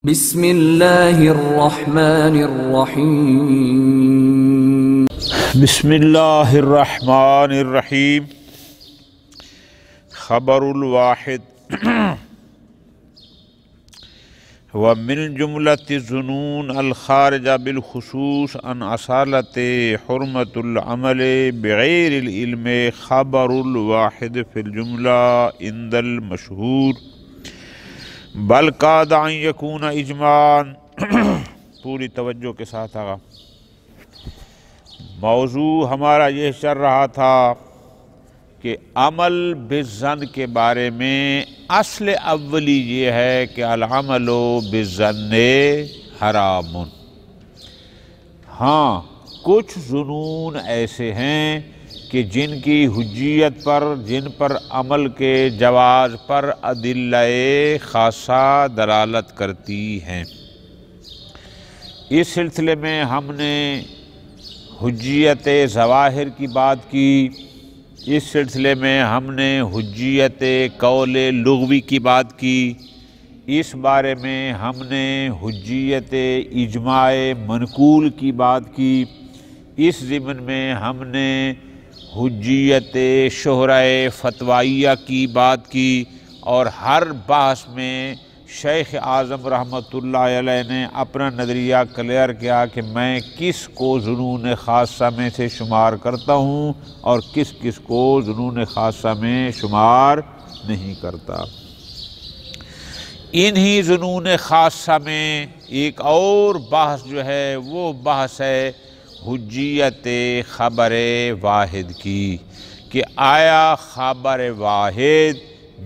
بسم اللہ الرحمن الرحیم بسم اللہ الرحمن الرحیم خبر الواحد ومن جملة الظنون الخارجة بالخصوص عن أصالة حرمة العمل بغير العلم خبر الواحد في الجملة عند المشهور بل قاد ان يكون اجماعا پوری توجہ کے ساتھ آگا موضوع ہمارا یہ چل رہا تھا کہ عمل بالظن کے بارے میں اصل اولی یہ ہے کہ العمل بالظن حرام۔ ہاں کچھ ظنون ایسے ہیں کہ جن کی حجیت پر، جن پر عمل کے جواز پر ادلہ خاصہ دلالت کرتی ہیں۔ اس سلسلے میں ہم نے حجیت ظواہر کی بات کی، اس سلسلے میں ہم نے حجیت قول لغوی کی بات کی، اس بارے میں ہم نے حجیت اجماع منقول کی بات کی، اس ضمن میں ہم نے حجیت شہرۂ فتوائیہ کی بات کی، اور ہر بحث میں شیخ اعظم رحمۃ اللہ علیہ نے اپنا نظریہ کلیئر کیا کہ میں کس کو ظنون خاصہ میں سے شمار کرتا ہوں اور کس کس کو ظنون خاصہ میں شمار نہیں کرتا۔ انہی ظنون خاصہ میں ایک اور بحث جو ہے وہ بحث ہے حجیت خبر واحد کی، کہ آیا خبر واحد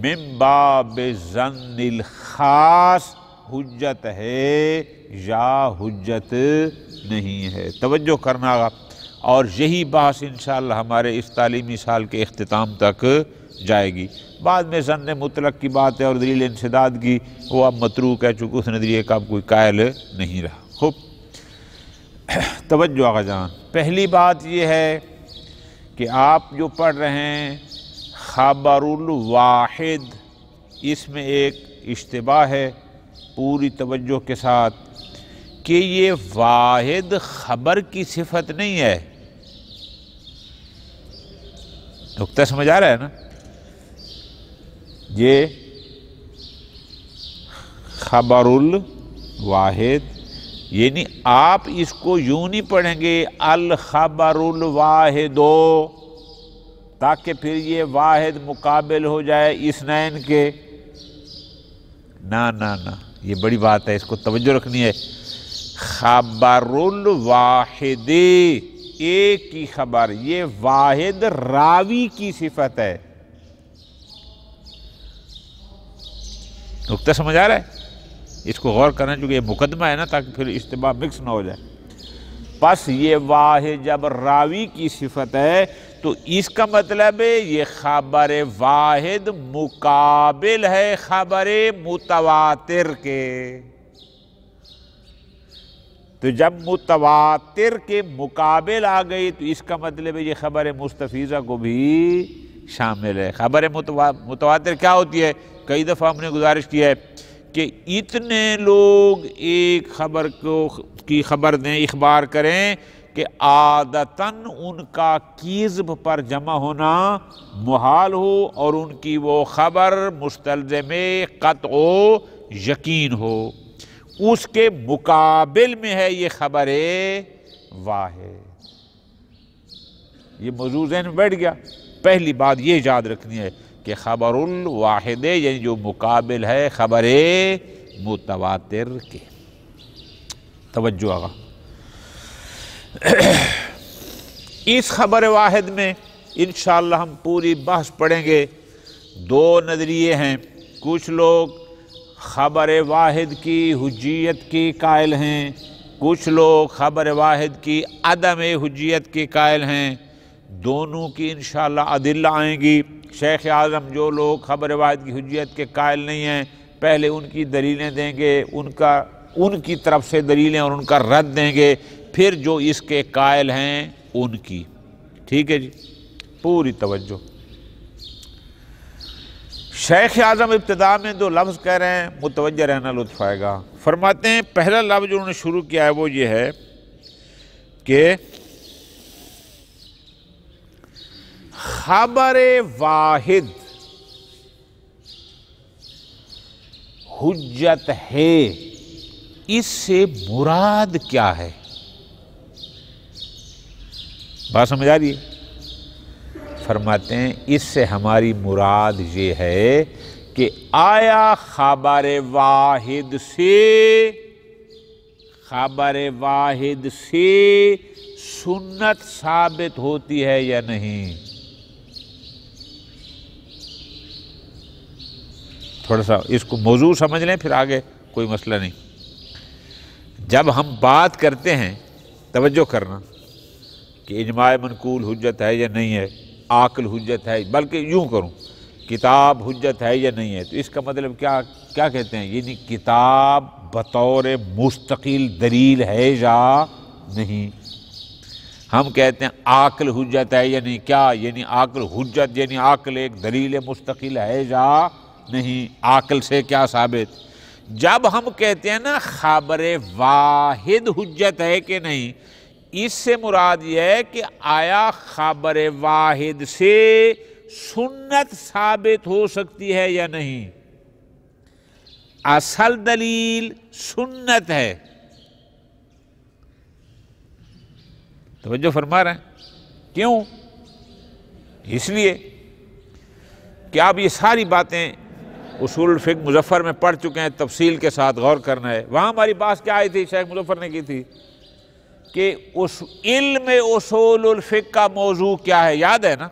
من باب ظن الخاص حجت ہے یا حجت نہیں ہے۔ توجہ کرنا گا، اور یہی بحث انشاءاللہ ہمارے اس تعلیمی سال کے اختتام تک جائے گی۔ بعد میں ظن مطلق کی بات ہے اور دلیل انسداد کی، وہ اب متروک ہے چونکہ اس نظریے کا اب کوئی قائل نہیں رہا۔ خوب توجہ آقا جان، پہلی بات یہ ہے کہ آپ جو پڑھ رہے ہیں خبر الواحد، اس میں ایک اشتباہ ہے، پوری توجہ کے ساتھ، کہ یہ واحد خبر کی صفت نہیں ہے۔ نقطہ سمجھ آ رہا ہے نا؟ یہ خبر الواحد یعنی آپ اس کو یوں نہیں پڑھیں گے الخبر الواحد، تاکہ پھر یہ واحد مقابل ہو جائے اثنین کے۔ نہ یہ بڑی بات ہے، اس کو توجہ رکھنی ہے۔ خبر الواحد ایک کی خبر، یہ واحد راوی کی صفت ہے۔ نقطہ سمجھ آ رہا ہے؟ اس کو غور کرنا چونکہ یہ مقدمہ ہے نا، تاکہ پھر اشتباہ مکس نہ ہو جائے۔ پس یہ واحد جب راوی کی صفت ہے تو اس کا مطلب ہے یہ خبر واحد مقابل ہے خبر متواتر کے۔ تو جب متواتر کے مقابل آ گئی تو اس کا مطلب ہے یہ خبر مستفیضہ کو بھی شامل ہے۔ خبر متواتر کیا ہوتی ہے؟ کئی دفعہ ہم نے گزارش کی ہے کہ اتنے لوگ ایک خبر کی خبر دیں، اخبار کریں کہ عادتاً ان کا کذب پر جمع ہونا محال ہو اور ان کی وہ خبر مستلزم قطع و یقین ہو، اس کے مقابل میں ہے یہ خبر واحد۔ یہ موضوع ذہن میں بیٹھ گیا؟ پہلی بات یہ یاد رکھنی ہے کہ خبر الواحد یعنی جو مقابل ہے خبر متواتر کے۔ توجہ آگا، اس خبر واحد میں انشاءاللہ ہم پوری بحث پڑھیں گے۔ دو نظریے ہیں، کچھ لوگ خبر واحد کی حجیت کی قائل ہیں، کچھ لوگ خبر واحد کی عدم حجیت کے قائل ہیں۔ دونوں کی انشاءاللہ ادلہ آئیں گی۔ شیخ اعظم جو لوگ خبر واحد کی حجیت کے قائل نہیں ہیں، پہلے ان کی دلیلیں دیں گے، ان کی طرف سے دلیلیں اور ان کا رد دیں گے، پھر جو اس کے قائل ہیں ان کی۔ ٹھیک ہے جی، پوری توجہ۔ شیخ اعظم ابتدا میں دو لفظ کہہ رہے ہیں، متوجہ رہنا، لطف آئے گا۔ فرماتے ہیں پہلا لفظ جو انہوں نے شروع کیا ہے وہ یہ ہے کہ خبر واحد حجت ہے، اس سے مراد کیا ہے؟ بات سمجھ آ رہی ہے؟ فرماتے ہیں اس سے ہماری مراد یہ ہے کہ آیا خبر واحد سے سنت ثابت ہوتی ہے یا نہیں؟ تھوڑا سا اس کو موضوع سمجھ لیں، پھر آگے کوئی مسئلہ نہیں۔ جب ہم بات کرتے ہیں، توجہ کرنا، کہ اجماع منقول حجت ہے یا نہیں ہے، عقل حجت ہے، بلکہ یوں کروں کتاب حجت ہے یا نہیں ہے، تو اس کا مطلب کیا کہتے ہیں؟ یعنی کتاب بطور مستقل دلیل ہے یا نہیں؟ ہم کہتے ہیں عقل حجت ہے یا نہیں، کیا یعنی عقل حجت یعنی عقل ایک دلیل مستقل ہے یا نہیں؟ عقل سے کیا ثابت؟ جب ہم کہتے ہیں نا خبر واحد حجت ہے کہ نہیں، اس سے مراد یہ ہے کہ آیا خبر واحد سے سنت ثابت ہو سکتی ہے یا نہیں؟ اصل دلیل سنت ہے، توجہ فرما رہے ہیں؟ کیوں؟ اس لیے کہ آپ یہ ساری باتیں اصول الفقہ مظفر میں پڑھ چکے ہیں، تفصیل کے ساتھ غور کرنا ہے۔ وہاں ہماری بات کیا آئی تھی؟ شیخ مظفر نے کی تھی کہ اس علم اصول الفقہ کا موضوع کیا ہے، یاد ہے نا؟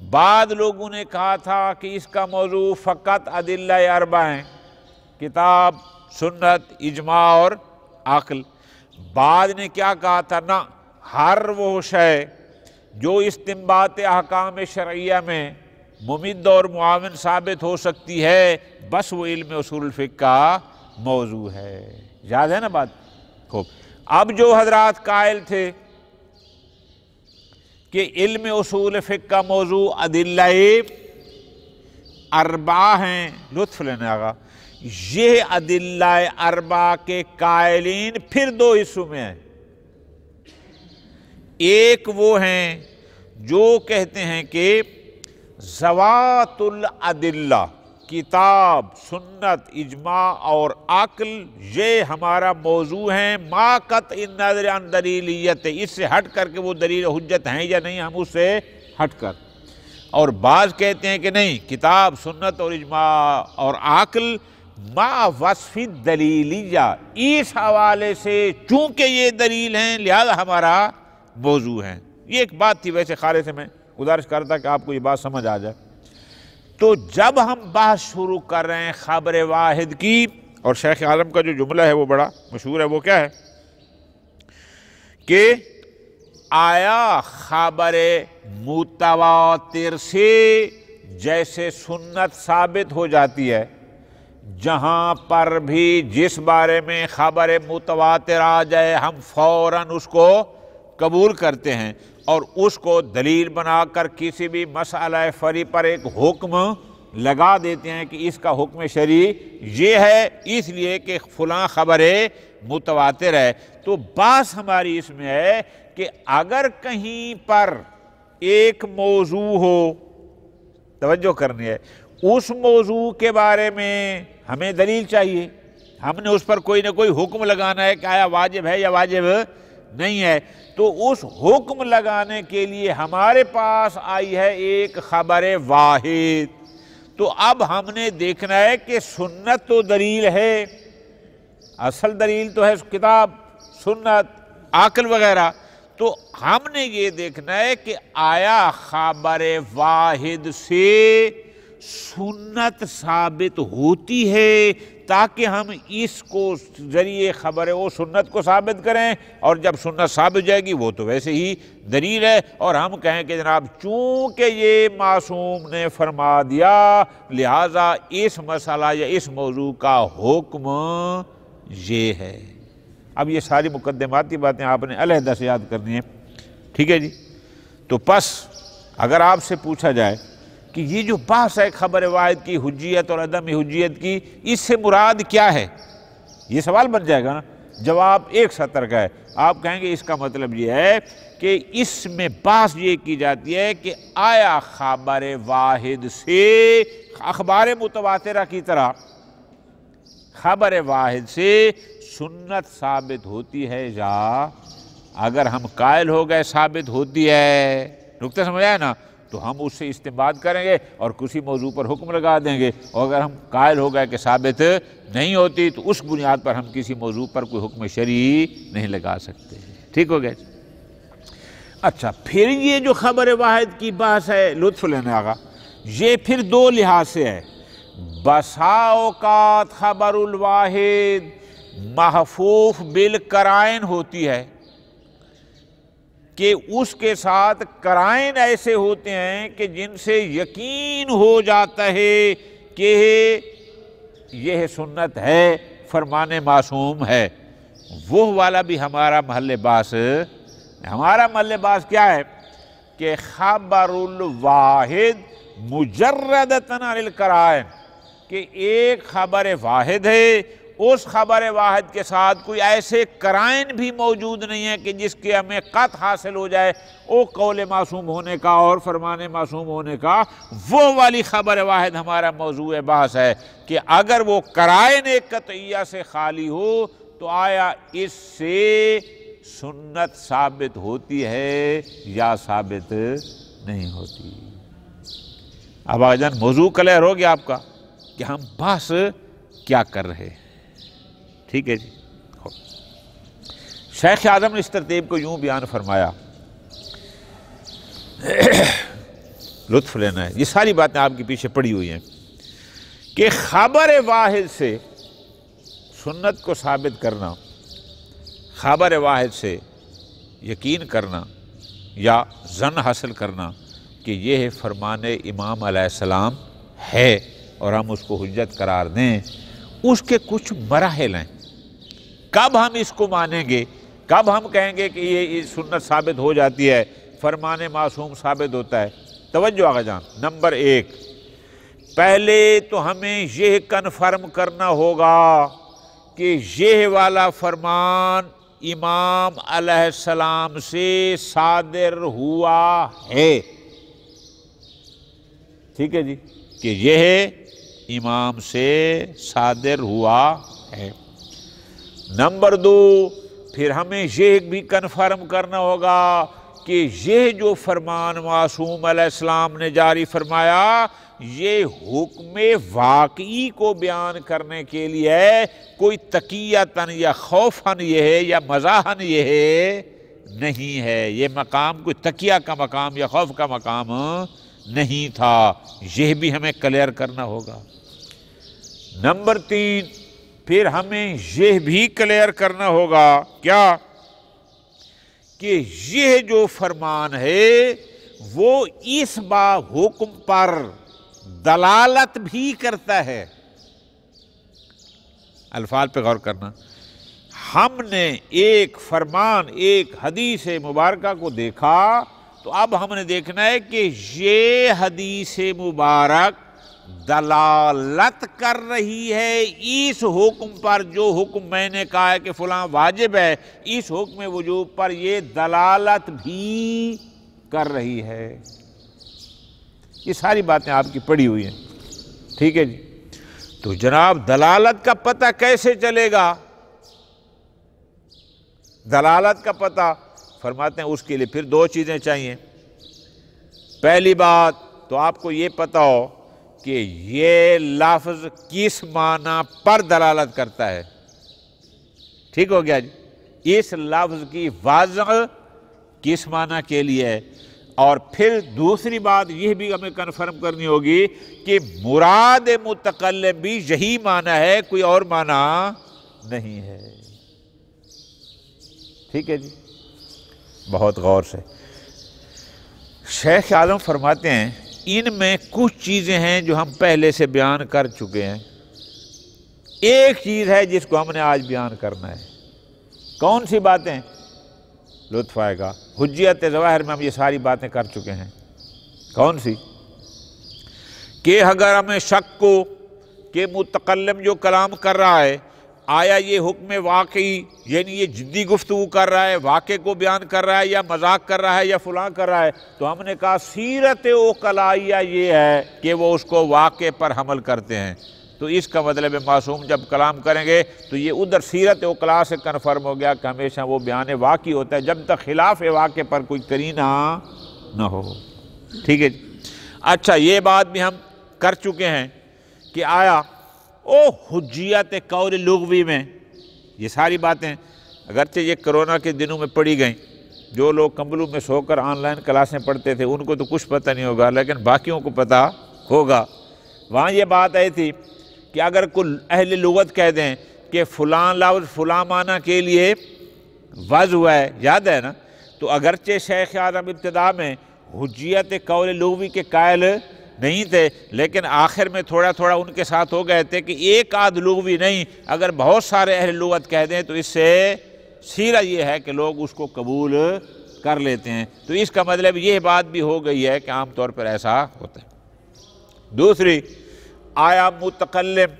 بعد لوگوں نے کہا تھا کہ اس کا موضوع فقط ادلہ اربع ہیں، کتاب، سنت، اجماع اور عقل۔ بعد نے کیا کہا تھا؟ نہ، ہر وہ شے جو استنباط احکام شرعیہ میں ممد اور معاون ثابت ہو سکتی ہے، بس وہ علم اصول الفقہ کا موضوع ہے۔ یاد ہے نا بات؟ خوب۔ اب جو حضرات قائل تھے کہ علم اصول فقہ کا موضوع ادلہ اربع ہیں، لطف لینا آگا، یہ ادلہ اربع کے قائلین پھر دو حصوں میں ہیں۔ ایک وہ ہیں جو کہتے ہیں کہ ذوات الادلہ، کتاب، سنت، اجماع اور عقل، یہ ہمارا موضوع ہیں، ما قطع النظر عن دلیلیت، اس سے ہٹ کر کے وہ دلیل حجت ہیں یا نہیں، ہم اس سے ہٹ کر۔ اور بعض کہتے ہیں کہ نہیں، کتاب، سنت اور اجماع اور عقل ما وصف دلیلیہ، اس حوالے سے چونکہ یہ دلیل ہیں لہذا ہمارا موضوع ہے۔ یہ ایک بات تھی، ویسے خارے سے میں گزارش کرتا کہ آپ کو یہ بات سمجھ آ جائے۔ تو جب ہم بحث شروع کر رہے ہیں خبر واحد کی، اور شیخ عالم کا جو جملہ ہے وہ بڑا مشہور ہے، وہ کیا ہے کہ آیا خبر متواتر سے جیسے سنت ثابت ہو جاتی ہے، جہاں پر بھی جس بارے میں خبر متواتر آ جائے ہم فوراً اس کو قبول کرتے ہیں اور اس کو دلیل بنا کر کسی بھی مسئلہ فری پر ایک حکم لگا دیتے ہیں کہ اس کا حکم شرعی یہ ہے اس لیے کہ فلاں خبر متواتر ہے۔ تو بات ہماری اس میں ہے کہ اگر کہیں پر ایک موضوع ہو، توجہ کرنی ہے، اس موضوع کے بارے میں ہمیں دلیل چاہیے، ہم نے اس پر کوئی نہ کوئی حکم لگانا ہے کہ آیا واجب ہے یا واجب نہیں ہے، تو اس حکم لگانے کے لیے ہمارے پاس آئی ہے ایک خبر واحد۔ تو اب ہم نے دیکھنا ہے کہ سنت تو دلیل ہے، اصل دلیل تو ہے کتاب، سنت، عقل وغیرہ، تو ہم نے یہ دیکھنا ہے کہ آیا خبر واحد سے سنت ثابت ہوتی ہے، تاکہ ہم اس کو ذریعے خبر و سنت کو ثابت کریں، اور جب سنت ثابت ہو جائے گی وہ تو ویسے ہی دلیل ہے، اور ہم کہیں کہ جناب چونکہ یہ معصوم نے فرما دیا لہذا اس مسئلہ یا اس موضوع کا حکم یہ ہے۔ اب یہ ساری مقدماتی باتیں آپ نے علیحدہ سے یاد کرنی ہیں، ٹھیک ہے جی؟ تو پس اگر آپ سے پوچھا جائے کہ یہ جو بحث ہے خبر واحد کی حجیت اور عدم حجیت کی، اس سے مراد کیا ہے؟ یہ سوال بن جائے گا نا۔ جواب ایک سطر کا ہے، آپ کہیں گے اس کا مطلب یہ ہے کہ اس میں بحث یہ کی جاتی ہے کہ آیا خبر واحد سے اخبار متواترہ کی طرح خبر واحد سے سنت ثابت ہوتی ہے، یا اگر ہم قائل ہو گئے ثابت ہوتی ہے، نکتہ سمجھ آیا نا، تو ہم اس سے استنباط کریں گے اور کسی موضوع پر حکم لگا دیں گے، اور اگر ہم قائل ہو گئے کہ ثابت نہیں ہوتی تو اس بنیاد پر ہم کسی موضوع پر کوئی حکم شرعی نہیں لگا سکتے۔ ٹھیک ہو گیا؟ اچھا، پھر یہ جو خبر واحد کی بحث ہے، لطف لینے آگا، یہ پھر دو لحاظ سے ہے۔ بسا اوقات خبر الواحد محفوف بالقرائن ہوتی ہے کہ اس کے ساتھ قرائن ایسے ہوتے ہیں کہ جن سے یقین ہو جاتا ہے کہ یہ سنت ہے، فرمان معصوم ہے۔ وہ والا بھی ہمارا محل بحث، ہمارا محل بحث کیا ہے کہ خبر الواحد مجردتاً عن القرائن، کہ ایک خبر واحد ہے، اس خبر واحد کے ساتھ کوئی ایسے قرائن بھی موجود نہیں ہے کہ جس کے ہمیں قطع حاصل ہو جائے وہ قول معصوم ہونے کا اور فرمان معصوم ہونے کا۔ وہ والی خبر واحد ہمارا موضوع بحث ہے کہ اگر وہ قرائن قطعیہ سے خالی ہو تو آیا اس سے سنت ثابت ہوتی ہے یا ثابت نہیں ہوتی۔ اب آج جان موضوع کلیئر ہو گیا آپ کا کہ ہم بحث کیا کر رہے ہیں۔ ٹھیک ہے جی۔ شیخ اعظم نے اس ترتیب کو یوں بیان فرمایا، لطف لینا ہے، یہ ساری باتیں آپ کے پیچھے پڑی ہوئی ہیں کہ خبر واحد سے سنت کو ثابت کرنا، خبر واحد سے یقین کرنا یا ظن حاصل کرنا کہ یہ فرمان امام علیہ السلام ہے اور ہم اس کو حجت قرار دیں، اس کے کچھ مراحل ہیں۔ کب ہم اس کو مانیں گے، کب ہم کہیں گے کہ یہ سنت ثابت ہو جاتی ہے، فرمان معصوم ثابت ہوتا ہے؟ توجہ آقا جان، نمبر ایک، پہلے تو ہمیں یہ کنفرم کرنا ہوگا کہ یہ والا فرمان امام علیہ السلام سے صادر ہوا ہے۔ ٹھیک ہے جی، کہ یہ امام سے صادر ہوا ہے۔ نمبر دو، پھر ہمیں یہ بھی کنفرم کرنا ہوگا کہ یہ جو فرمان معصوم علیہ السلام نے جاری فرمایا یہ حکم واقعی کو بیان کرنے کے لیے ہے، کوئی تقیتاً یا خوفاً یہ ہے یا مزاحاً یہ ہے نہیں ہے، یہ مقام کوئی تقیہ کا مقام یا خوف کا مقام نہیں تھا، یہ بھی ہمیں کلیئر کرنا ہوگا۔ نمبر تین، پھر ہمیں یہ بھی کلیئر کرنا ہوگا کیا کہ یہ جو فرمان ہے وہ اس با حکم پر دلالت بھی کرتا ہے۔ الفاظ پہ غور کرنا، ہم نے ایک فرمان، ایک حدیث مبارکہ کو دیکھا تو اب ہم نے دیکھنا ہے کہ یہ حدیث مبارک دلالت کر رہی ہے اس حکم پر، جو حکم میں نے کہا ہے کہ فلاں واجب ہے، اس حکم وجوب پر یہ دلالت بھی کر رہی ہے۔ یہ ساری باتیں آپ کی پڑھی ہوئی ہیں۔ ٹھیک ہے جی، تو جناب دلالت کا پتہ کیسے چلے گا؟ دلالت کا پتہ فرماتے ہیں اس کے لیے پھر دو چیزیں چاہیے۔ پہلی بات تو آپ کو یہ پتہ ہو کہ یہ لفظ کس معنی پر دلالت کرتا ہے۔ ٹھیک ہو گیا جی، اس لفظ کی وضع کس معنی کے لیے ہے، اور پھر دوسری بات یہ بھی ہمیں کنفرم کرنی ہوگی کہ مراد متکلم بھی یہی معنی ہے، کوئی اور معنی نہیں ہے۔ ٹھیک ہے جی، بہت غور سے شیخ اعظم فرماتے ہیں ان میں کچھ چیزیں ہیں جو ہم پہلے سے بیان کر چکے ہیں، ایک چیز ہے جس کو ہم نے آج بیان کرنا ہے۔ کون سی باتیں؟ لطف آئے گا، حجیت ظواہر میں ہم یہ ساری باتیں کر چکے ہیں۔ کون سی؟ کہ اگر ہمیں شک کو کہ متکلم جو کلام کر رہا ہے آیا یہ حکم واقعی یعنی یہ جدی گفتگو کر رہا ہے، واقع کو بیان کر رہا ہے، یا مذاق کر رہا ہے، یا فلاں کر رہا ہے، تو ہم نے کہا سیرت عقلائیہ یہ ہے کہ وہ اس کو واقع پر حمل کرتے ہیں۔ تو اس کا مطلب ہے معصوم جب کلام کریں گے تو یہ ادھر سیرت عقلاء سے کنفرم ہو گیا کہ ہمیشہ وہ بیان واقعی ہوتا ہے جب تک خلاف واقع پر کوئی قرینہ نہ ہو۔ ٹھیک ہے جی۔ اچھا، یہ بات بھی ہم کر چکے ہیں کہ آیا حجیت قول لغوی میں یہ ساری باتیں اگرچہ یہ کرونا کے دنوں میں پڑھی گئیں، جو لوگ کمبلوں میں سو کر آن لائن کلاسیں پڑھتے تھے ان کو تو کچھ پتہ نہیں ہوگا، لیکن باقیوں کو پتہ ہوگا۔ وہاں یہ بات آئی تھی کہ اگر کوئی اہل لغت کہہ دیں کہ فلاں لفظ فلاں معنی کے لیے وضع ہوا ہے، یاد ہے نا، تو اگرچہ شیخ اعظم ابتدا میں حجیت قول لغوی کے قائل نہیں تھے، لیکن آخر میں تھوڑا تھوڑا ان کے ساتھ ہو گئے تھے کہ ایک آدھ لغوی نہیں، اگر بہت سارے اہل لغت کہہ دیں تو اس سے سیرہ یہ ہے کہ لوگ اس کو قبول کر لیتے ہیں۔ تو اس کا مطلب یہ بات بھی ہو گئی ہے کہ عام طور پر ایسا ہوتا ہے۔ دوسری، آیا متکلم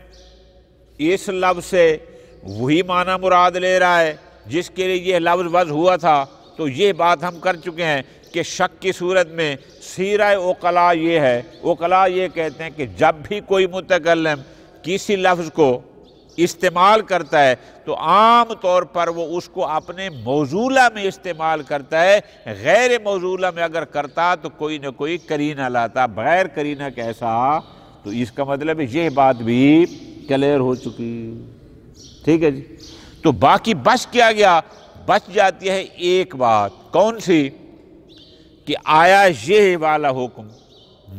اس لفظ سے وہی معنی مراد لے رہا ہے جس کے لیے یہ لفظ وضع ہوا تھا؟ تو یہ بات ہم کر چکے ہیں کہ شک کی صورت میں سیرہ عقلاء یہ ہے، عقلاء یہ کہتے ہیں کہ جب بھی کوئی متکلم کسی لفظ کو استعمال کرتا ہے تو عام طور پر وہ اس کو اپنے موضوعہ میں استعمال کرتا ہے، غیر موضوعہ میں اگر کرتا تو کوئی نہ کوئی قرینہ لاتا، بغیر قرینہ کیسا؟ تو اس کا مطلب یہ بات بھی کلیئر ہو چکی۔ ٹھیک ہے جی۔ تو باقی بچ کیا گیا؟ بچ جاتی ہے ایک بات، کون سی؟ کہ آیا یہ والا حکم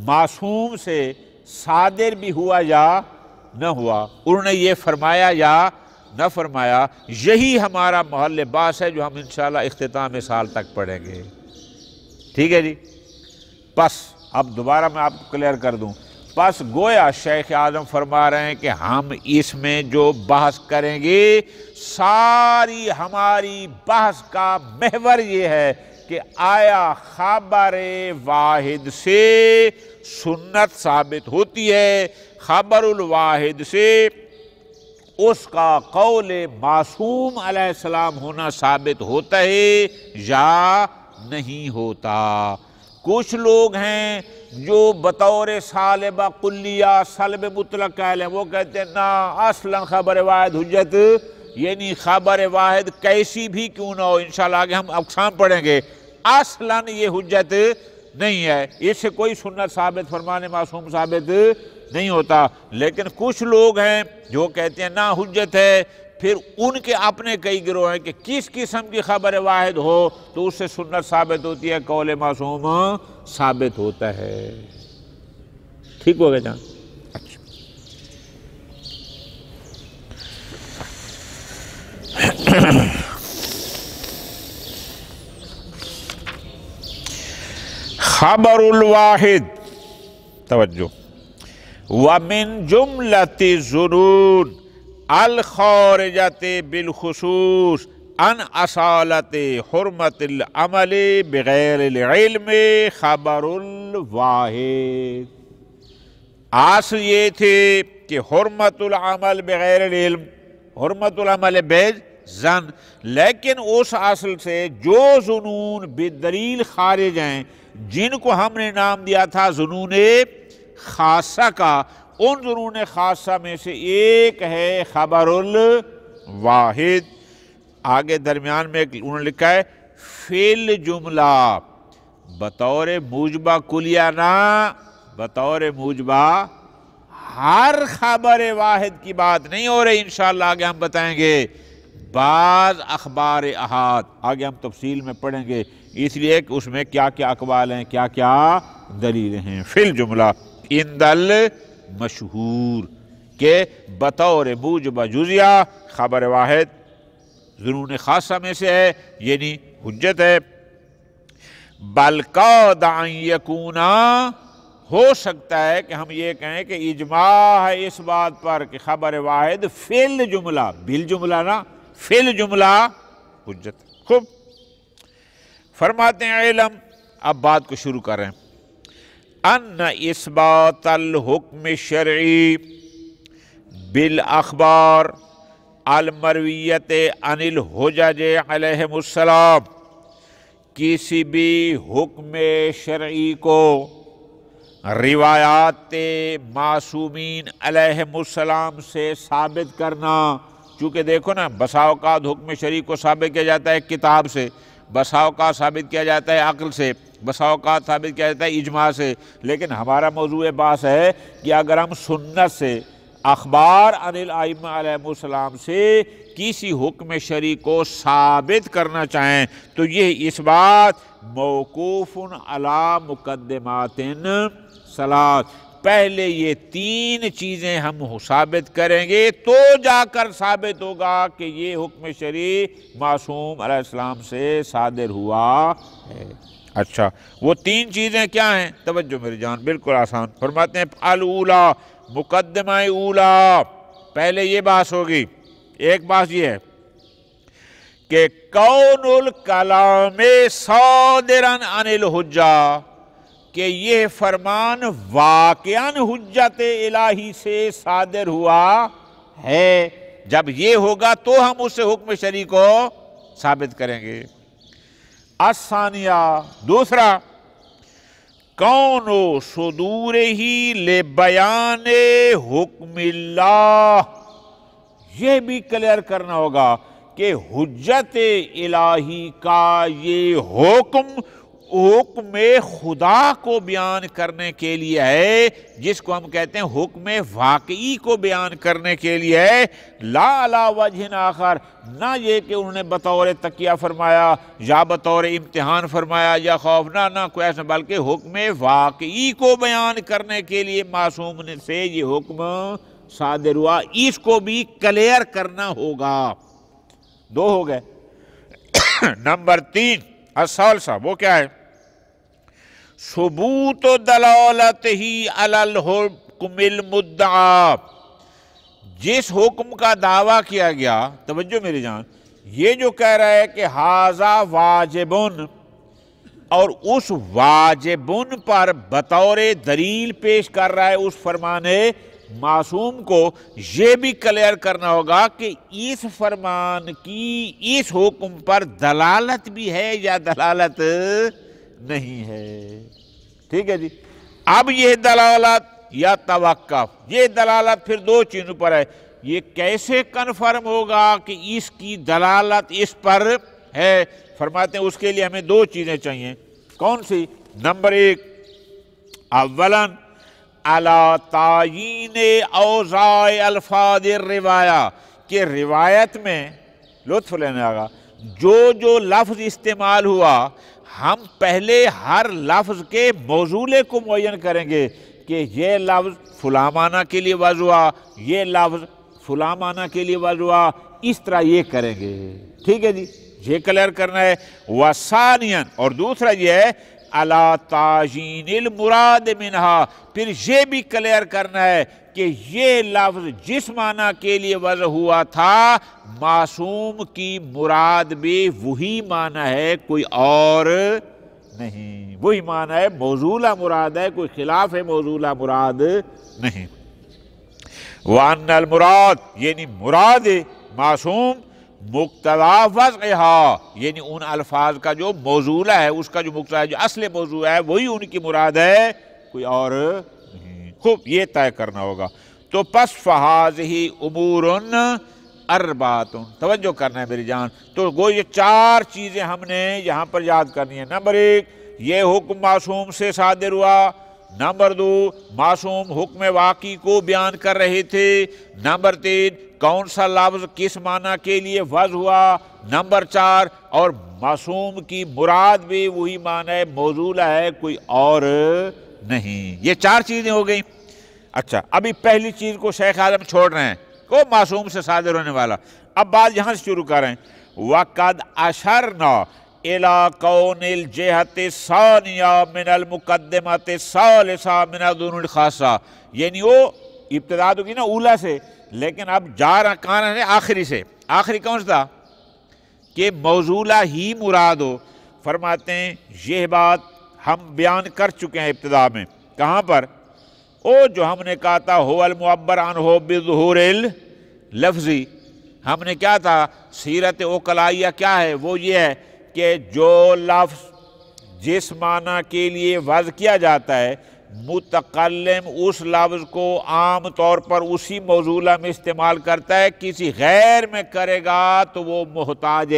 معصوم سے صادر بھی ہوا یا نہ ہوا، انہوں نے یہ فرمایا یا نہ فرمایا؟ یہی ہمارا محل بحث ہے جو ہم انشاءاللہ اختتام سال تک پڑھیں گے۔ ٹھیک ہے جی۔ پس اب دوبارہ میں آپ کو کلیئر کر دوں، پس گویا شیخ اعظم فرما رہے ہیں کہ ہم اس میں جو بحث کریں گے ساری ہماری بحث کا محور یہ ہے کہ آیا خبر واحد سے سنت ثابت ہوتی ہے، خبر الواحد سے اس کا قول معصوم علیہ السلام ہونا ثابت ہوتا ہے یا نہیں ہوتا؟ کچھ لوگ ہیں جو بطور سالبہ کلیہ سلب مطلق قائل ہیں، وہ کہتے ہیں نا اصلا خبر واحد حجت، یعنی خبر واحد کیسی بھی کیوں نہ ہو، انشاءاللہ آگے ہم اقسام پڑھیں گے، اصلا یہ حجت نہیں ہے، اس سے کوئی سنت ثابت فرمان معصوم ثابت نہیں ہوتا۔ لیکن کچھ لوگ ہیں جو کہتے ہیں نا حجت ہے، پھر ان کے اپنے کئی گروہ ہیں کہ کس قسم کی خبر واحد ہو تو اس سے سنت ثابت ہوتی ہے، قول معصوم ثابت ہوتا ہے۔ ٹھیک ہو گیا جان؟ اچھا، خبر الواحد، توجہ، وَمِن جُمْلَةِ الظُّنُونِ الْخَارِجَةِ بِالْخُصُوصِ عن اصالت حرمت العمل بغیر العلم خبر الواحد۔ اصل یہ تھے کہ حرمت العمل بغیر العلم، حرمت العمل بظن، لیکن اس اصل سے جو ظنون بدلیل خارج ہیں جن کو ہم نے نام دیا تھا ظنون خاصہ کا، ان ظنون خاصہ میں سے ایک ہے خبر الواحد۔ آگے درمیان میں انہوں نے لکھا ہے فی الجملہ، بطور موجبہ کلیہ نہ، بطور موجبہ ہر خبر واحد کی بات نہیں ہو رہی، انشاءاللہ آگے ہم بتائیں گے۔ بعض اخبار احاد آگے ہم تفصیل میں پڑھیں گے، اس لیے کہ اس میں کیا کیا اقوال ہیں، کیا کیا دلیلیں ہیں۔ فی الجملہ عند المشہور، کہ بطور موجبہ جزیہ خبر واحد ظنون خاصہ میں سے ہے، یعنی حجت ہے۔ بل قاد ان یکونا، ہو سکتا ہے کہ ہم یہ کہیں کہ اجماع ہے اس بات پر کہ خبر واحد فی الجملہ، بالجملہ نہ، فی الجملہ حجت۔ خوب، فرماتے ہیں علم، اب بات کو شروع کر رہے ہیں۔ ان اثبات الحکم شرعی بالاخبار المرویت عن الحجج علیہم السلام، کسی بھی حکم شرعی کو روایات معصومین علیہم السلام سے ثابت کرنا. چونکہ دیکھو نا، بسا اوقات حکم شرعی کو ثابت کیا جاتا ہے کتاب سے، بسا اوقات ثابت کیا جاتا ہے عقل سے، بسا اوقات ثابت کیا جاتا ہے اجماع سے. لیکن ہمارا موضوع بحث ہے کہ اگر ہم سنت سے، اخبار عن الائمہ علیہم السلام سے کسی حکم شرعی کو ثابت کرنا چاہیں تو یہ اس بات موقوف علی مقدمات ثلاث، پہلے یہ تین چیزیں ہم ثابت کریں گے تو جا کر ثابت ہوگا کہ یہ حکم شرعی معصوم علیہ السلام سے صادر ہوا ہے. اچھا، وہ تین چیزیں کیا ہیں؟ توجہ میری جان، بالکل آسان. فرماتے ہیں الاولا، مقدمہ اولا، پہلے یہ بات ہوگی. ایک بات یہ ہے کہ کون الکلام صادرا عن الحجہ، کہ یہ فرمان واقعاً حجت الہی سے صادر ہوا ہے. جب یہ ہوگا تو ہم اس حکم شرعی کو ثابت کریں گے. الثانیہ، دوسرا، کون صدور ہی لبیان حکم اللہ، یہ بھی کلیئر کرنا ہوگا کہ حجت الہی کا یہ حکم خدا کو بیان کرنے کے لیے ہے، جس کو ہم کہتے ہیں حکم واقعی کو بیان کرنے کے لیے ہے. لا علی وجہ آخر، نہ یہ کہ انہوں نے بطور تقیہ فرمایا یا بطور امتحان فرمایا یا خوف، نہ کوئی ایسا، بلکہ حکم واقعی کو بیان کرنے کے لیے معصوم سے یہ حکم صادر ہوا. اس کو بھی کلیئر کرنا ہوگا. دو ہو گئے. نمبر 3 الثالثہ، وہ کیا ہے؟ ثبوت و دلالت ہی علی الحکم المدعا، جس حکم کا دعویٰ کیا گیا. توجہ میری جان، یہ جو کہہ رہا ہے کہ ھذا واجبن، اور اس واجبن پر بطور دلیل پیش کر رہا ہے اس فرمان معصوم کو، یہ بھی کلیئر کرنا ہوگا کہ اس فرمان کی اس حکم پر دلالت بھی ہے یا دلالت نہیں ہے. ٹھیک ہے جی. اب یہ دلالت یا توقف، یہ دلالت پھر دو چیزوں پر ہے. یہ کیسے کنفرم ہوگا کہ اس کی دلالت اس پر ہے؟ فرماتے ہیں اس کے لیے ہمیں دو چیزیں چاہیے. کون سی؟ نمبر 1، اولاً علی تعیین اوضاع الفاظ الروایہ، کہ روایت میں لطف لینے آگا جو لفظ استعمال ہوا، ہم پہلے ہر لفظ کے موضوع کو معین کریں گے کہ یہ لفظ فلاں معنی کے لیے وضع ہوا، یہ لفظ فلاں معنی کے لیے وضع ہوا، اس طرح یہ کریں گے. ٹھیک ہے جی، یہ کلیئر کرنا ہے. وثانیاً، اور دوسرا یہ ہے علی تعیین المراد منہا، پھر یہ بھی کلیئر کرنا ہے کہ یہ لفظ جس معنی کے لیے وضع ہوا تھا، معصوم کی مراد بھی وہی معنی ہے، کوئی اور نہیں. وہی معنی ہے، موصولہ مراد ہے، کوئی خلاف موصولہ مراد نہیں. وَأَنَّ المراد، یعنی مراد معصوم مقتضا وضعہا، یعنی ان الفاظ کا جو موضوع ہے، اس کا جو مقتضا ہے، جو اصل موضوع ہے، وہی ان کی مراد ہے، کوئی اور نہیں. خوب، یہ طے کرنا ہوگا. تو پس فہذہ امور اربعۃ، توجہ کرنا ہے میری جان. تو وہ یہ 4 چیزیں ہم نے یہاں پر یاد کرنی ہے. نمبر 1، یہ حکم معصوم سے صادر ہوا. نمبر 2، معصوم حکم واقعی کو بیان کر رہے تھے. نمبر 3، کون سا لفظ کس معنی کے لیے وضع ہوا. نمبر 4، اور معصوم کی مراد بھی وہی معنی موصولہ ہے، کوئی اور نہیں. یہ 4 چیزیں ہو گئیں. اچھا، ابھی پہلی چیز کو شیخ اعظم چھوڑ رہے ہیں، کو معصوم سے صادر ہونے والا. اب بات یہاں سے شروع کر رہے ہیں. وَقَدْ أَشَرْنَا إِلَىٰ كَوْنِ الْجِهَةِ الثَّانِيَةِ مِنَ الْمُقَدِّمَةِ الثَّالِثَةِ مِنَ الظُّنُونِ الْخَاصَّةِ، یعنی وہ ابتدا تو کی نا اولا سے، لیکن اب جا رہا کہاں ہے آخری سے. آخری کون سا تھا؟ کہ موصولہ ہی مراد ہو. فرماتے ہیں یہ بات ہم بیان کر چکے ہیں ابتدا میں کہاں پر؟ او جو ہم نے کہا تھا هو المعبر عنہ بظہور اللفظی، ہم نے کیا تھا سیرت عقلائیہ کیا ہے؟ وہ یہ ہے کہ جو لفظ جس معنی کے لیے وضع کیا جاتا ہے متکلم اس لفظ کو عام طور پر اسی موضوع میں استعمال کرتا ہے، کسی غیر میں کرے گا تو وہ محتاج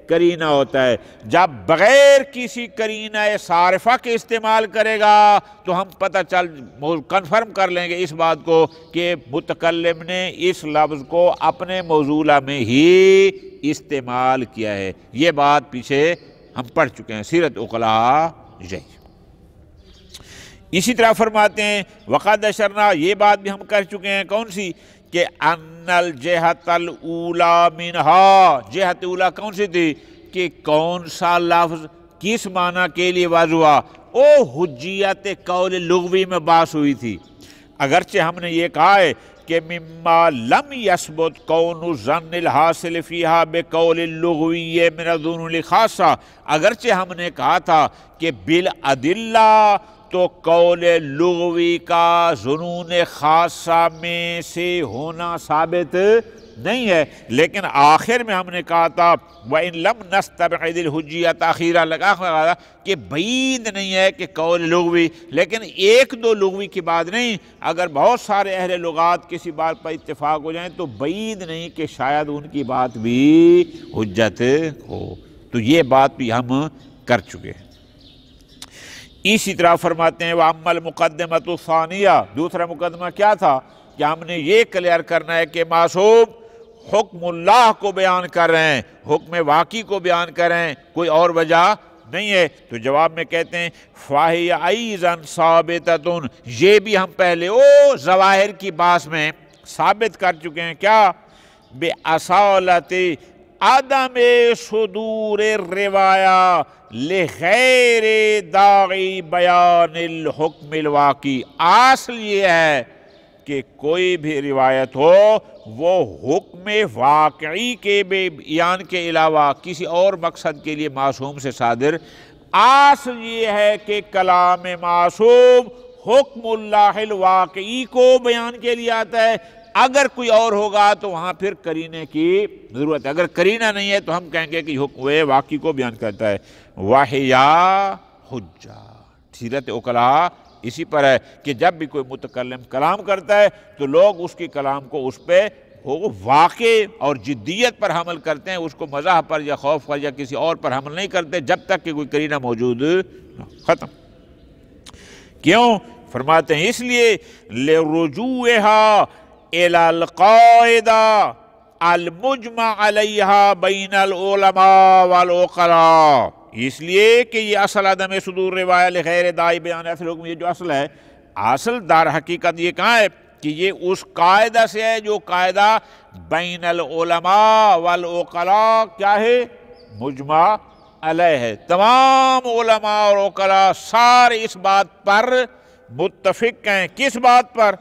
قرینہ ہوتا ہے، جب بغیر کسی قرینہ صارفہ کے استعمال کرے گا تو ہم کنفرم کر لیں گے اس بات کو کہ متکلم نے اس لفظ کو اپنے موضوع میں ہی استعمال کیا ہے۔ یہ بات پیچھے ہم پڑھ چکے ہیں سیرت عقلاء یہی۔ اسی طرح فرماتے ہیں وقد اشرنا، یہ بات بھی ہم کر چکے ہیں کون سی؟ کہ ان الجہت الاولی منہا، جہت اولی کون سی تھی؟ کہ کون سا لفظ کس معنی کے لیے واضح ہوا؟ او حجیت قول لغوی میں بحث ہوئی تھی، اگرچہ ہم نے یہ کہا ہے کہ مما لم یثبت کون الظن الحاصل فیہا بقول اللغوی من الظنون الخاصہ، اگرچہ ہم نے کہا تھا کہ بالادلہ تو قول لغوی کا ظنون خاصہ میں سے ہونا ثابت نہیں ہے، لیکن آخر میں ہم نے کہا تھا وَإِن لَمْ نَسْتَبْعِدِ الْحُجِّيَّةَ تَأْخِيرًا، لگا کہ بعید نہیں ہے کہ قول لغوی، لیکن ایک دو لغوی کی بات نہیں، اگر بہت سارے اہل لغات کسی بات پر اتفاق ہو جائیں تو بعید نہیں کہ شاید ان کی بات بھی حجت ہو، تو یہ بات بھی ہم کر چکے ہیں۔ اسی طرح فرماتے ہیں وَأَمَّا الْمُقَدِّمَةُ الثَّانِيَةُ، دوسرا مقدمہ کیا تھا کہ ہم نے یہ کلیئر کرنا ہے کہ معصوم حکم اللہ کو بیان کر رہے ہیں، حکم واقعی کو بیان کر رہے ہیں، کوئی اور وجہ نہیں ہے، تو جواب میں کہتے ہیں فَهِيَ أَيْضًا ثَابِتَةٌ، یہ بھی ہم پہلے ظواہر کی بحث میں ثابت کر چکے ہیں، کیا؟ بِأَصَالَةِ عدم صدور الروایہ لغیر داعی بیان الحکم الواقعی، اصل یہ ہے کہ کوئی بھی روایت ہو وہ حکم واقعی کے بیان کے علاوہ کسی اور مقصد کے لیے معصوم سے صادر، اصل یہ ہے کہ کلام معصوم حکم اللہ الواقعی کو بیان کے لیے آتا ہے، اگر کوئی اور ہوگا تو وہاں پھر قرینے کی ضرورت ہے، اگر قرینہ نہیں ہے تو ہم کہیں گے کہ حکم واقعی کو بیان کرتا ہے۔ وَحِيَا حجہ، سیرت عقلاء اسی پر ہے کہ جب بھی کوئی متکلم کلام کرتا ہے تو لوگ اس کی کلام کو اس پہ واقع اور جدیت پر حمل کرتے ہیں، اس کو مزاح پر یا خوف پر یا کسی اور پر حمل نہیں کرتے جب تک کہ کوئی قرینہ موجود نہ۔ ختم۔ کیوں؟ فرماتے ہیں اس لیے لِرُجُوعِهَا إِلَى الْقَاعِدَةِ الْمُجْمَعِ عَلَيْهَا بَيْنَ الْعُلَمَاءِ وَالْعُقَلَاءِ، اس لیے کہ یہ اصل عدم صدور روایہ لغیر داعی بیان اصل حکم، یہ جو اصل ہے، اصل دار حقیقت یہ کہاں ہے کہ یہ اس قاعدہ سے ہے جو قاعدہ بین العلماء والعقلاء کیا ہے؟ مجمع علیہ ہے، تمام علماء اور عقلاء سارے اس بات پر متفق ہیں، کس بات پر؟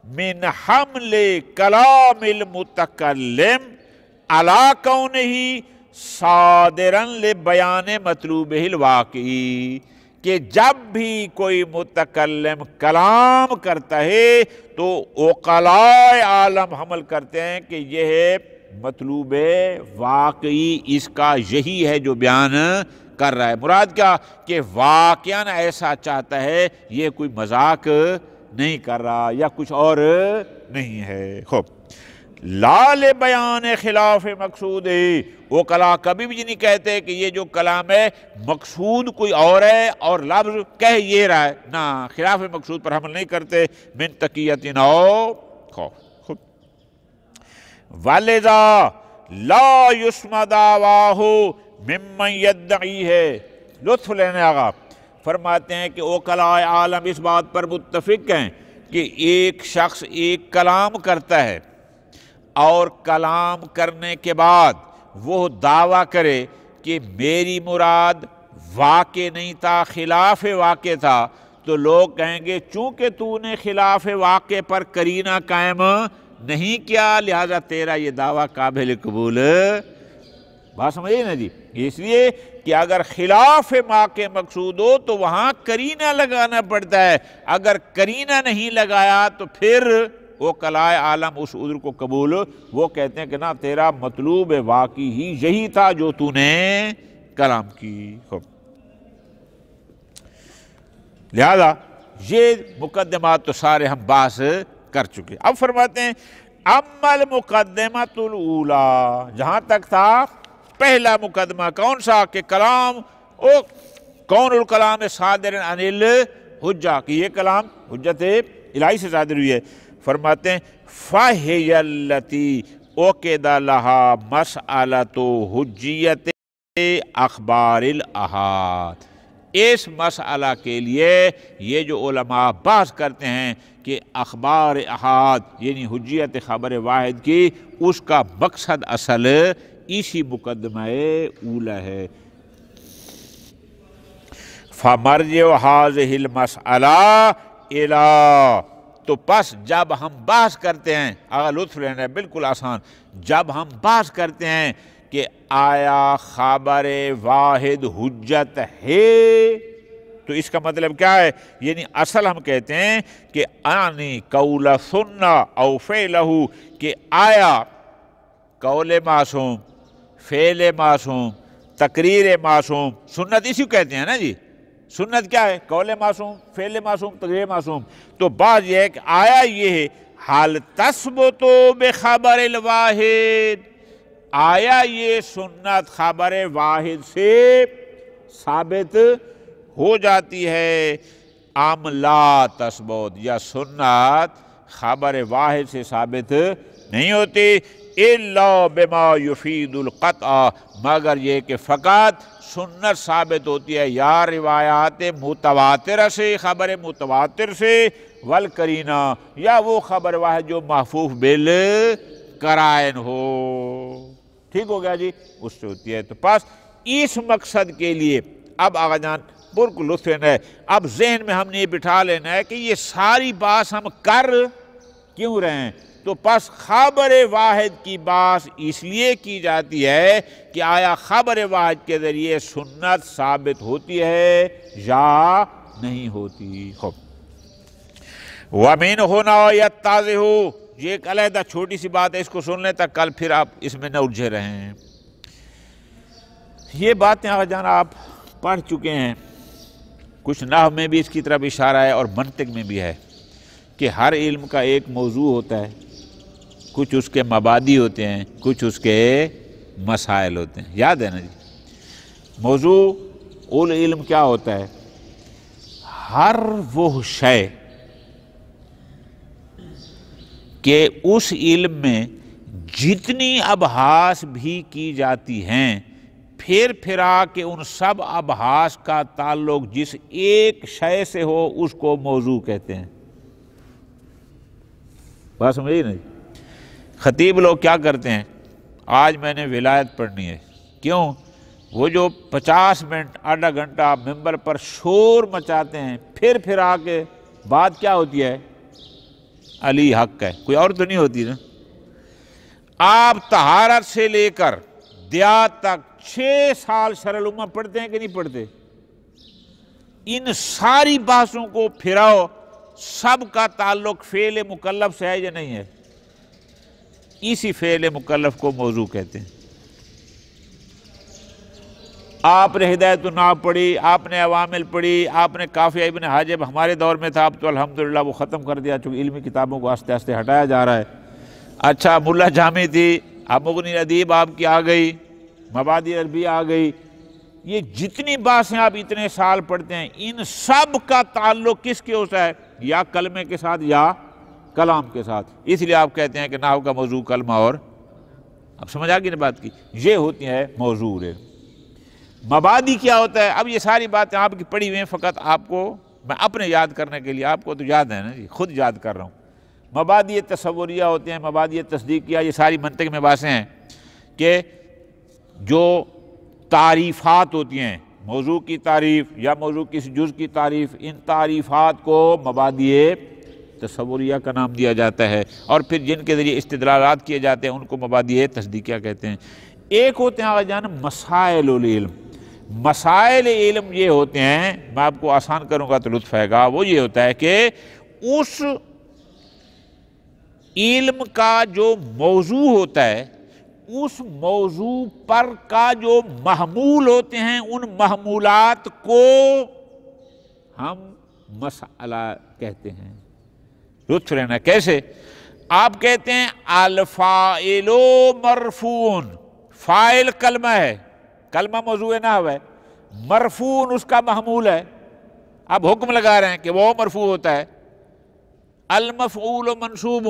من حمل کلام المتکلم علی کونہ صادرا لبیان مطلوبہ الواقعی، کہ جب بھی کوئی متکلم کلام کرتا ہے تو عقلاء عالم حمل کرتے ہیں کہ یہ ہے مطلوب واقعی، اس کا یہی ہے جو بیان کر رہا ہے۔ مراد کیا؟ کہ واقعاً ایسا چاہتا ہے، یہ کوئی مذاق نہیں کر رہا یا کچھ اور نہیں ہے۔ خوب، لا لبیان خلاف مقصود، عقلاء کبھی بھی نہیں کہتے کہ یہ جو کلام ہے مقصود کوئی اور ہے اور لفظ کہہ یہ رہا ہے، نہ، خلاف مقصود پر حمل نہیں کرتے، من تقیت او خوف۔ وَلِذَا لَا يُسْمَ دَعْوَاهُ مِمَّنْ يَدَّعِيهِ، لطف لینے آگا فرماتے ہیں کہ عقلاء عالم اس بات پر متفق ہیں کہ ایک شخص ایک کلام کرتا ہے اور کلام کرنے کے بعد وہ دعویٰ کرے کہ میری مراد واقع نہیں تھا، خلاف واقع تھا، تو لوگ کہیں گے چونکہ تو نے خلاف واقع پر قرینہ قائم نہیں کیا لہذا تیرا یہ دعویٰ قابل قبول، بات سمجھیے نا جی۔ اس لیے کہ کہ اگر خلاف ما کے مقصود ہو تو وہاں کرینہ لگانا پڑتا ہے، اگر کرینہ نہیں لگایا تو پھر وہ کلائے عالم اس عذر کو قبول، وہ کہتے ہیں کہ نا تیرا مطلوب واقعی ہی یہی تھا جو تو نے کلام کی۔ لہذا یہ مقدمات تو سارے ہم بحث کر چکے۔ اب فرماتے ہیں اما المقدمۃ الاولی، جہاں تک تھا پہلا مقدمہ کون سا کہ کلام او کون الکلام صادر عن الحجہ، کہ یہ کلام حجت الہی سے صادر ہوئی ہے، فرماتے ہیں فَهِيَ الَّتِي أُوقِدَ لَهَا مَسْأَلَةُ حُجِّيَّةِ اخبار الاحاد۔ اس مسئلہ کے لیے یہ جو علماء بحث کرتے ہیں کہ اخبار احاد یعنی حجیت خبر واحد کی، اس کا مقصد اصل اسی مقدمہ اولا ہے۔ فَمَرْجِعُ هَذِهِ الْمَسْأَلَةِ إِلَىٰ، تو پس جب ہم بحث کرتے ہیں، اگر لطف لینا ہے بالکل آسان، جب ہم بحث کرتے ہیں کہ آیا خبر واحد حجت ہے، تو اس کا مطلب کیا ہے؟ یعنی اصل ہم کہتے ہیں کہ آنی قول سنہ او فعلہ، کہ آیا قول معصوم، فعل معصوم، تقریر معصوم، سنت اسی کو کہتے ہیں نا جی، سنت کیا ہے؟ قول معصوم، فعل معصوم، تقریر معصوم۔ تو بات یہ ہے کہ آیا یہ ہے حال تثبت بخبر الواحد، آیا یہ سنت خبر واحد سے ثابت ہو جاتی ہے، ام لا تثبت، یا سنت خبر واحد سے ثابت نہیں ہوتی، الا بما یفید القطع، مگر یہ کہ فقط سنت ثابت ہوتی ہے یا روایات متواترہ سے، خبر متواتر سے، والقرینہ، یا وہ خبر واحد جو محفوف بالقرائن ہو۔ ٹھیک ہو گیا جی، اس سے ہوتی ہے۔ تو پس اس مقصد کے لیے اب آقا جان بالکل لطف لینا ہے، اب ذہن میں ہم نے یہ بٹھا لینا ہے کہ یہ ساری بات ہم کر کیوں رہے ہیں۔ تو پس خبر واحد کی بات اس لیے کی جاتی ہے کہ آیا خبر واحد کے ذریعے سنت ثابت ہوتی ہے یا نہیں ہوتی۔ خوب، وَمِنْ هُنَا يَتَّضِحُ، یہ ایک علیحدہ چھوٹی سی بات ہے، اس کو سن لیں تک کل پھر آپ اس میں نہ الجھے رہیں۔ یہ باتیں آقا جان آپ پڑھ چکے ہیں، کچھ نحو میں بھی اس کی طرف اشارہ ہے اور منطق میں بھی ہے کہ ہر علم کا ایک موضوع ہوتا ہے، کچھ اس کے مبادی ہوتے ہیں، کچھ اس کے مسائل ہوتے ہیں، یاد ہے نا جی۔ موضوع العلم کیا ہوتا ہے؟ ہر وہ شے کہ اس علم میں جتنی ابحاث بھی کی جاتی ہیں، پھر پھرا کہ ان سب ابحاث کا تعلق جس ایک شے سے ہو اس کو موضوع کہتے ہیں۔ بات سمجھیے نا؟ خطیب لوگ کیا کرتے ہیں، آج میں نے ولایت پڑھنی ہے، کیوں؟ وہ جو 50 منٹ آدھا گھنٹہ ممبر پر شور مچاتے ہیں، پھر پھرا کے بات کیا ہوتی ہے؟ علی حق ہے، کوئی اور تو نہیں ہوتی نا۔ آپ طہارت سے لے کر دیات تک 6 سال شرح الامہ پڑھتے ہیں کہ نہیں پڑھتے؟ ان ساری بحثوں کو پھراؤ، سب کا تعلق فعل مکلف سے ہے یا نہیں ہے؟ اسی فعل مکلف کو موضوع کہتے ہیں۔ آپ نے ہدایت الناف پڑھی، آپ نے عوامل پڑھی، آپ نے کافیہ ابن حاجب ہمارے دور میں تھا، اب تو الحمدللہ وہ ختم کر دیا چونکہ علمی کتابوں کو آہستہ آہستہ ہٹایا جا رہا ہے۔ اچھا، ملا جامی تھی، اب مغنی ادیب آپ کی آ گئی، مبادی عربی آ گئی، یہ جتنی باتیں آپ اتنے سال پڑھتے ہیں، ان سب کا تعلق کس کے ہوتا ہے؟ یا کلمے کے ساتھ یا کلام کے ساتھ۔ اس لیے آپ کہتے ہیں کہ نحو کا موضوع کلمہ، اور اب سمجھ آ گئی نا بات کی، یہ ہوتی ہے موضوع۔ مبادی کیا ہوتا ہے؟ اب یہ ساری باتیں آپ کی پڑھی ہوئی ہیں، فقط آپ کو میں اپنے یاد کرنے کے لیے، آپ کو تو یاد ہے نا جی، خود یاد کر رہا ہوں۔ مبادی تصوریہ ہوتے ہیں، مبادی تصدیقیہ، یہ ساری منطق میں باتیں ہیں کہ جو تعریفات ہوتی ہیں، موضوع کی تعریف یا موضوع کسی جز کی تعریف، ان تعریفات کو مبادی تصوریہ کا نام دیا جاتا ہے، اور پھر جن کے ذریعے استدلالات کیے جاتے ہیں ان کو مبادی تصدیقیہ کہتے ہیں۔ ایک ہوتے ہیں آقا جان مسائل العلم۔ مسائل علم یہ ہوتے ہیں، میں آپ کو آسان کروں گا تو لطف آئے گا، وہ یہ ہوتا ہے کہ اس علم کا جو موضوع ہوتا ہے، اس موضوع پر کا جو محمول ہوتے ہیں، ان محمولات کو ہم مسئلہ کہتے ہیں۔ لطف لینا کیسے؟ آپ کہتے ہیں الفاعل مرفوع، فاعل کلمہ ہے، کلمہ موضوع نحو ہے، مرفوع اس کا محمول ہے، اب حکم لگا رہے ہیں کہ وہ مرفوع ہوتا ہے۔ المفعول منصوب،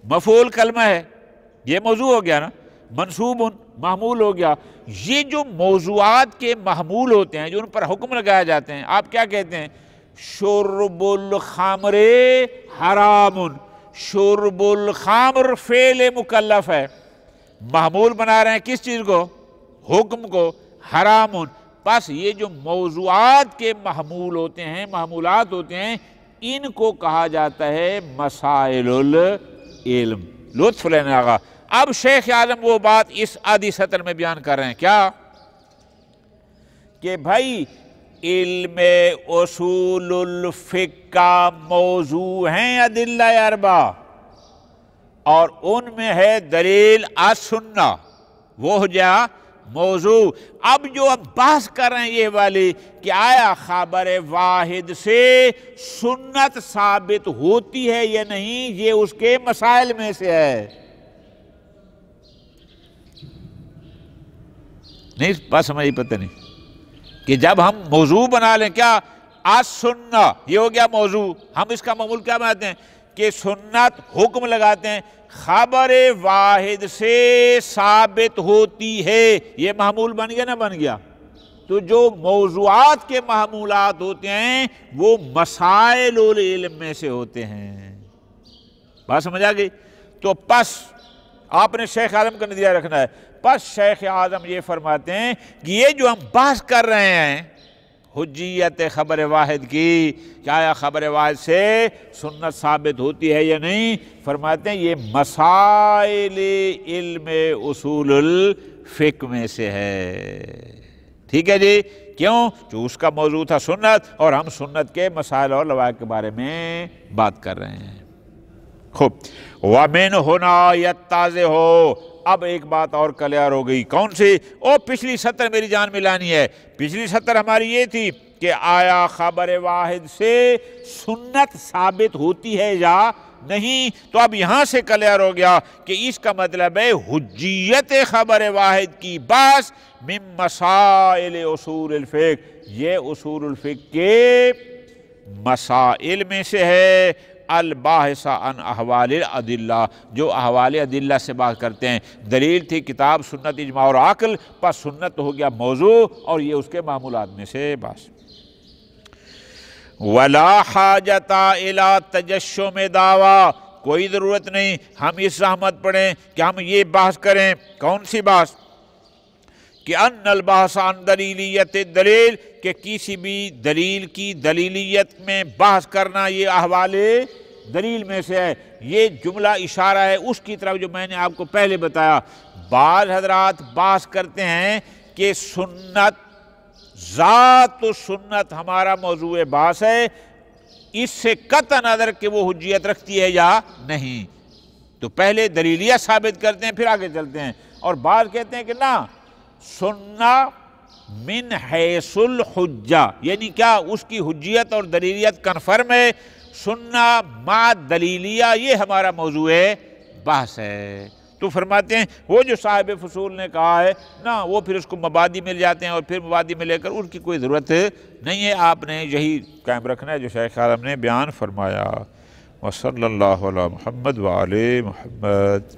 مفعول کلمہ ہے، یہ موضوع ہو گیا نا، منصوب محمول ہو گیا۔ یہ جو موضوعات کے محمول ہوتے ہیں، جو ان پر حکم لگائے جاتے ہیں، آپ کیا کہتے ہیں؟ شرب الخمر حرام، شرب الخمر فعل مکلف ہے، محمول بنا رہے ہیں کس چیز کو؟ حکم کو، حرام۔ بس یہ جو موضوعات کے محمول ہوتے ہیں، محمولات ہوتے ہیں، ان کو کہا جاتا ہے مسائل العلم۔ لطف لینے آگا۔ اب شیخ اعظم وہ بات اس آدھی سطر میں بیان کر رہے ہیں، کیا کہ بھائی علم اصول الفقہ کا موضوع ہیں ادلہ اربعہ، اور ان میں ہے دلیل السنہ، وہ ہو جا موضوع۔ اب جو ہم بحث کر رہے ہیں یہ والی کہ آیا خبر واحد سے سنت ثابت ہوتی ہے یا نہیں، یہ اس کے مسائل میں سے ہے۔ نہیں بات سمجھ پتہ نہیں کہ جب ہم موضوع بنا لیں کیا السنہ، یہ ہو گیا موضوع، ہم اس کا معمول کیا بناتے ہیں کہ سنت حکم لگاتے ہیں، خبر واحد سے ثابت ہوتی ہے، یہ معمول بن گیا نہ بن گیا؟ تو جو موضوعات کے معمولات ہوتے ہیں وہ مسائل العلم میں سے ہوتے ہیں۔ بات سمجھ آ گئی؟ تو پس آپ نے شیخ اعظم کا نظریہ رکھنا ہے۔ پس شیخ اعظم یہ فرماتے ہیں کہ یہ جو ہم بحث کر رہے ہیں حجیت خبر واحد کی، کیا آیا خبر واحد سے سنت ثابت ہوتی ہے یا نہیں، فرماتے ہیں یہ مسائل علم اصول الفقہ میں سے ہے۔ ٹھیک ہے جی، کیوں؟ جو اس کا موضوع تھا سنت، اور ہم سنت کے مسائل اور لوائق کے بارے میں بات کر رہے ہیں۔ خوب، وَمِنْ هُنَا يَتَّضِحُ، اب ایک بات اور کلیئر ہو گئی، کون سی؟ او پچھلی سطر میری جان ملانی ہے۔ پچھلی سطر ہماری یہ تھی کہ آیا خبر واحد سے سنت ثابت ہوتی ہے یا نہیں، تو اب یہاں سے کلیئر ہو گیا کہ اس کا مطلب ہے حجیت خبر واحد کی بحث من مسائل اصول الفقہ، یہ اصول الفقہ کے مسائل میں سے ہے، الباحث عن احوال الادلہ، جو احوال ادلہ سے بات کرتے ہیں۔ دلیل تھی کتاب، سنت، اجماع اور عقل، پس سنت ہو گیا موضوع، اور یہ اس کے معمولات میں سے بس۔ ولا حاجت الی تجشم دعویٰ، کوئی ضرورت نہیں ہم اس زحمت پڑھیں کہ ہم یہ بحث کریں۔ کون سی بحث؟ کہ ان البحث عن دلیلیت الدلیل، کہ کسی بھی دلیل کی دلیلیت میں بحث کرنا یہ احوال دلیل میں سے ہے۔ یہ جملہ اشارہ ہے اس کی طرف جو میں نے آپ کو پہلے بتایا۔ بعض حضرات بحث کرتے ہیں کہ سنت، ذات و سنت ہمارا موضوع بحث ہے، اس سے قطع نظر کہ وہ حجیت رکھتی ہے یا نہیں، تو پہلے دلیلیہ ثابت کرتے ہیں پھر آگے چلتے ہیں۔ اور بعض کہتے ہیں کہ نہ، سنہ من حیث الحجہ، یعنی کیا اس کی حجیت اور دلیلیت کنفرم ہے، سنہ ما دلیلیہ یہ ہمارا موضوع بحث ہے۔ تو فرماتے ہیں وہ جو صاحب فصول نے کہا ہے نا، وہ پھر اس کو مبادی مل جاتے ہیں، اور پھر مبادی میں لے کر ان کی کوئی ضرورت نہیں ہے، آپ نے یہی قائم رکھنا ہے جو شیخ اعظم نے بیان فرمایا۔ وصلی اللہ علی محمد وعلی محمد۔